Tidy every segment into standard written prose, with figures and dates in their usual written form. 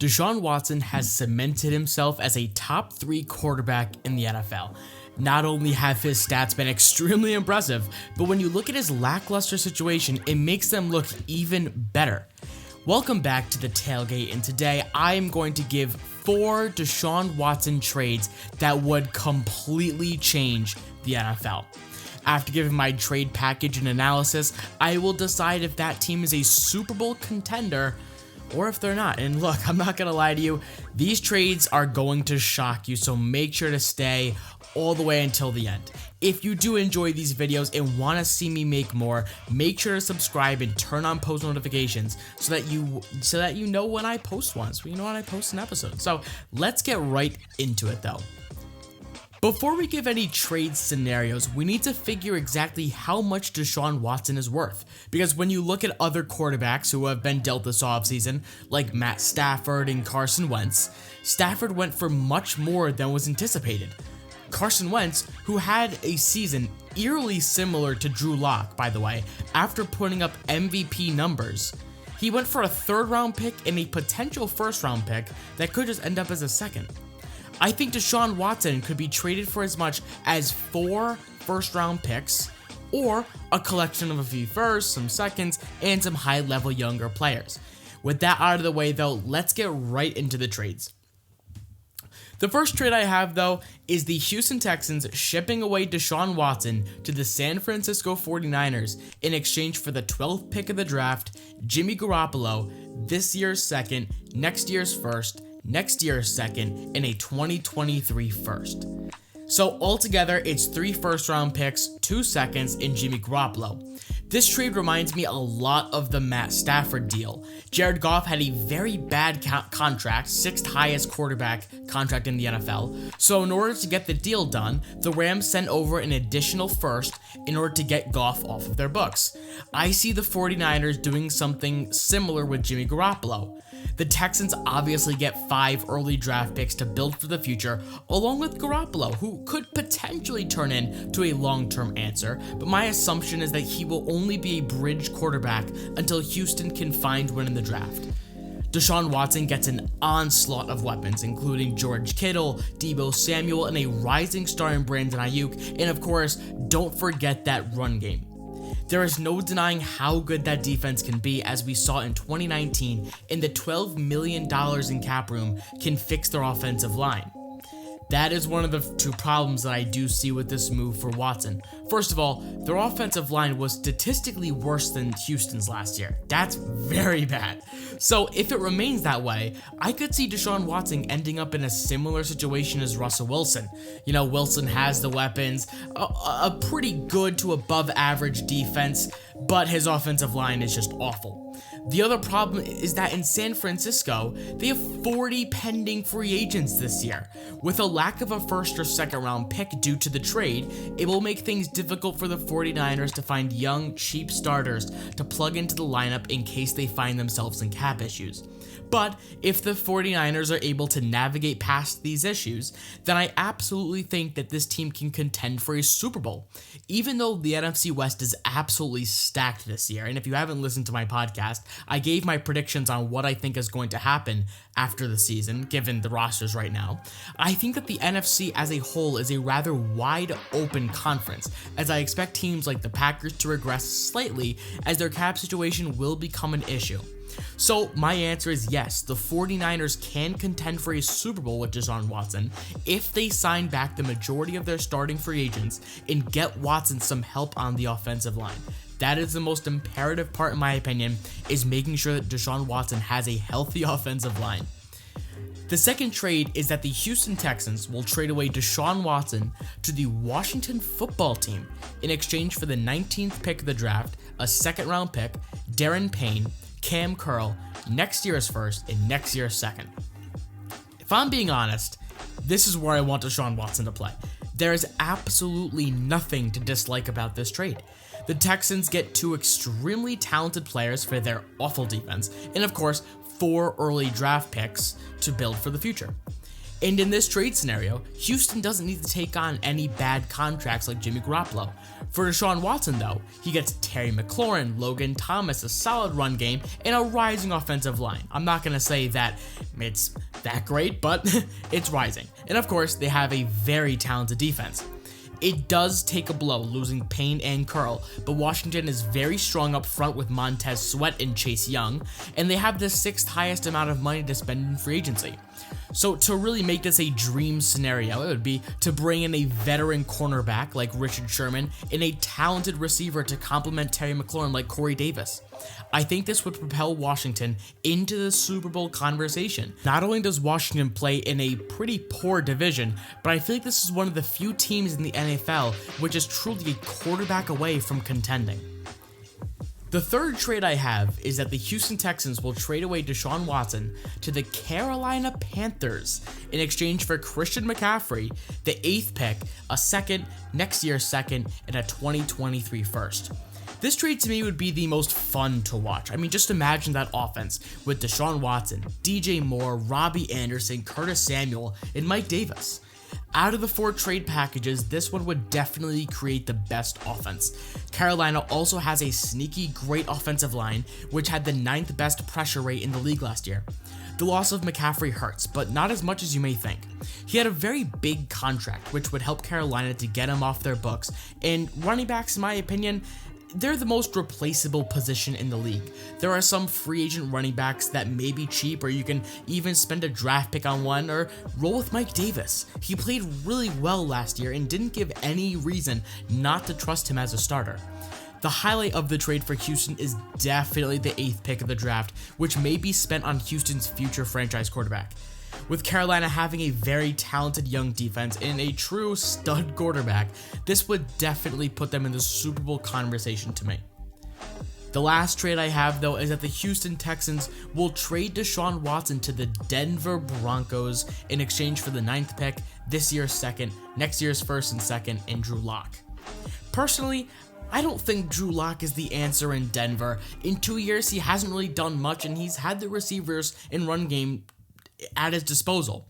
Deshaun Watson has cemented himself as a top 3 quarterback in the NFL. Not only have his stats been extremely impressive, but when you look at his lackluster situation, it makes them look even better. Welcome back to the Tailgate, and today I am going to give 4 Deshaun Watson trades that would completely change the NFL. After giving my trade package and analysis, I will decide if that team is a Super Bowl contender or if they're not. And look, I'm not gonna lie to you, these trades are going to shock you, so make sure to stay all the way until the end. If you do enjoy these videos and want to see me make more, make sure to subscribe and turn on post notifications so that you know when I post one, so you know when I post an episode. So let's get right into it though. Before we give any trade scenarios, we need to figure exactly how much Deshaun Watson is worth. Because when you look at other quarterbacks who have been dealt this offseason, like Matt Stafford and Carson Wentz, Stafford went for much more than was anticipated. Carson Wentz, who had a season eerily similar to Drew Lock, by the way, after putting up MVP numbers, he went for a 3rd round pick and a potential 1st round pick that could just end up as a 2nd. I think Deshaun Watson could be traded for as much as 4 1st round picks or a collection of a few 1sts, some 2nds, and some high level younger players. With that out of the way though, let's get right into the trades. The first trade I have though is the Houston Texans shipping away Deshaun Watson to the San Francisco 49ers in exchange for the 12th pick of the draft, Jimmy Garoppolo, this year's 2nd, next year's 1st, next year's 2nd, and a 2023 1st. So altogether, it's 3 1st round picks, 2 2nds, and Jimmy Garoppolo. This trade reminds me a lot of the Matt Stafford deal. Jared Goff had a very bad contract, 6th highest quarterback contract in the NFL. So in order to get the deal done, the Rams sent over an additional 1st in order to get Goff off of their books. I see the 49ers doing something similar with Jimmy Garoppolo. The Texans obviously get 5 early draft picks to build for the future, along with Garoppolo, who could potentially turn into a long-term answer, but my assumption is that he will only be a bridge quarterback until Houston can find one in the draft. Deshaun Watson gets an onslaught of weapons, including George Kittle, Deebo Samuel, and a rising star in Brandon Ayuk, and of course, don't forget that run game. There is no denying how good that defense can be, as we saw in 2019, and the $12 million in cap room can fix their offensive line. That is one of the 2 problems that I do see with this move for Watson. First of all, their offensive line was statistically worse than Houston's last year. That's very bad. So if it remains that way, I could see Deshaun Watson ending up in a similar situation as Russell Wilson. You know, Wilson has the weapons, a pretty good to above average defense, but his offensive line is just awful. The other problem is that in San Francisco, they have 40 pending free agents this year. With a lack of a 1st or 2nd round pick due to the trade, it will make things difficult for the 49ers to find young, cheap starters to plug into the lineup in case they find themselves in cap issues. But if the 49ers are able to navigate past these issues, then I absolutely think that this team can contend for a Super Bowl. Even though the NFC West is absolutely stacked this year, and if you haven't listened to my podcast, I gave my predictions on what I think is going to happen after the season, given the rosters right now. I think that the NFC as a whole is a rather wide open conference, as I expect teams like the Packers to regress slightly as their cap situation will become an issue. So my answer is yes, the 49ers can contend for a Super Bowl with Deshaun Watson if they sign back the majority of their starting free agents and get Watson some help on the offensive line. That is the most imperative part in my opinion, is making sure that Deshaun Watson has a healthy offensive line. The second trade is that the Houston Texans will trade away Deshaun Watson to the Washington football team in exchange for the 19th pick of the draft, a 2nd round pick, Darren Payne, Cam Curl, next year's 1st, and next year's 2nd. If I'm being honest, this is where I want Deshaun Watson to play. There is absolutely nothing to dislike about this trade. The Texans get 2 extremely talented players for their awful defense, and of course, 4 early draft picks to build for the future. And in this trade scenario, Houston doesn't need to take on any bad contracts like Jimmy Garoppolo. For Deshaun Watson though, he gets Terry McLaurin, Logan Thomas, a solid run game, and a rising offensive line. I'm not going to say that it's that great, but it's rising. And of course, they have a very talented defense. It does take a blow losing Payne and Curl, but Washington is very strong up front with Montez Sweat and Chase Young, and they have the 6th highest amount of money to spend in free agency. So to really make this a dream scenario, it would be to bring in a veteran cornerback like Richard Sherman and a talented receiver to complement Terry McLaurin like Corey Davis. I think this would propel Washington into the Super Bowl conversation. Not only does Washington play in a pretty poor division, but I feel like this is one of the few teams in the NFL which is truly a quarterback away from contending. The third trade I have is that the Houston Texans will trade away Deshaun Watson to the Carolina Panthers in exchange for Christian McCaffrey, the 8th pick, a second, next year's second, and a 2023 first. This trade to me would be the most fun to watch. I mean, just imagine that offense with Deshaun Watson, DJ Moore, Robbie Anderson, Curtis Samuel, and Mike Davis. Out of the 4 trade packages, this one would definitely create the best offense. Carolina also has a sneaky great offensive line, which had the 9th best pressure rate in the league last year. The loss of McCaffrey hurts, but not as much as you may think. He had a very big contract, which would help Carolina to get him off their books, and running backs, in my opinion, they're the most replaceable position in the league. There are some free agent running backs that may be cheap, or you can even spend a draft pick on one, or roll with Mike Davis. He played really well last year and didn't give any reason not to trust him as a starter. The highlight of the trade for Houston is definitely the 8th pick of the draft, which may be spent on Houston's future franchise quarterback. With Carolina having a very talented young defense and a true stud quarterback, this would definitely put them in the Super Bowl conversation to me. The last trade I have though is that the Houston Texans will trade Deshaun Watson to the Denver Broncos in exchange for the 9th pick, this year's second, next year's first and second, and Drew Lock. Personally, I don't think Drew Lock is the answer in Denver. In 2 years, he hasn't really done much, and he's had the receivers and run game at his disposal.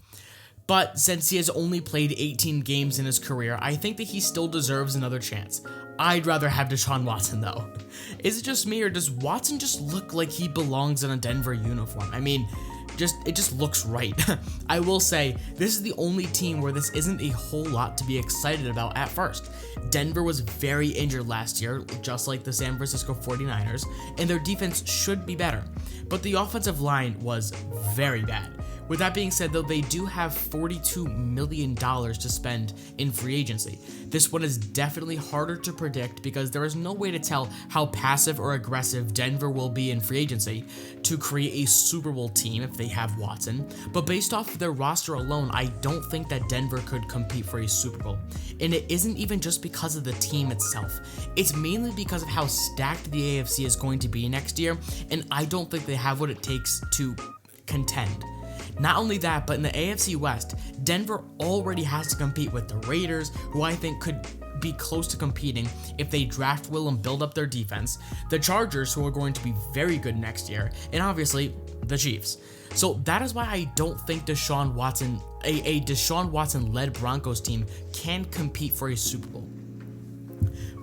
But since he has only played 18 games in his career, I think that he still deserves another chance. I'd rather have Deshaun Watson though. Is it just me, or does Watson just look like he belongs in a Denver uniform? I mean, it just looks right. I will say, this is the only team where this isn't a whole lot to be excited about at first. Denver was very injured last year, just like the San Francisco 49ers, and their defense should be better. But the offensive line was very bad. With that being said though, they do have $42 million to spend in free agency. This one is definitely harder to predict because there is no way to tell how passive or aggressive Denver will be in free agency to create a Super Bowl team if they have Watson, but based off of their roster alone, I don't think that Denver could compete for a Super Bowl. And it isn't even just because of the team itself. It's mainly because of how stacked the AFC is going to be next year, and I don't think they have what it takes to contend. Not only that, but in the AFC West, Denver already has to compete with the Raiders, who I think could be close to competing if they draft well and build up their defense, the Chargers, who are going to be very good next year, and obviously the Chiefs. So that is why I don't think Deshaun Watson, a Deshaun Watson-led Broncos team can compete for a Super Bowl.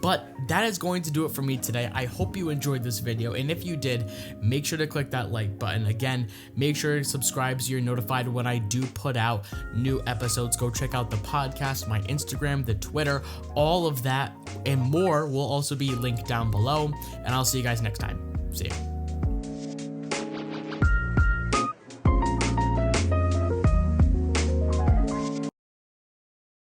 But that is going to do it for me today. I hope you enjoyed this video, and if you did, make sure to click that like button. Again, make sure to subscribe so you're notified when I do put out new episodes. Go check out the podcast, my Instagram, the Twitter, all of that and more will also be linked down below, and I'll see you guys next time. See ya.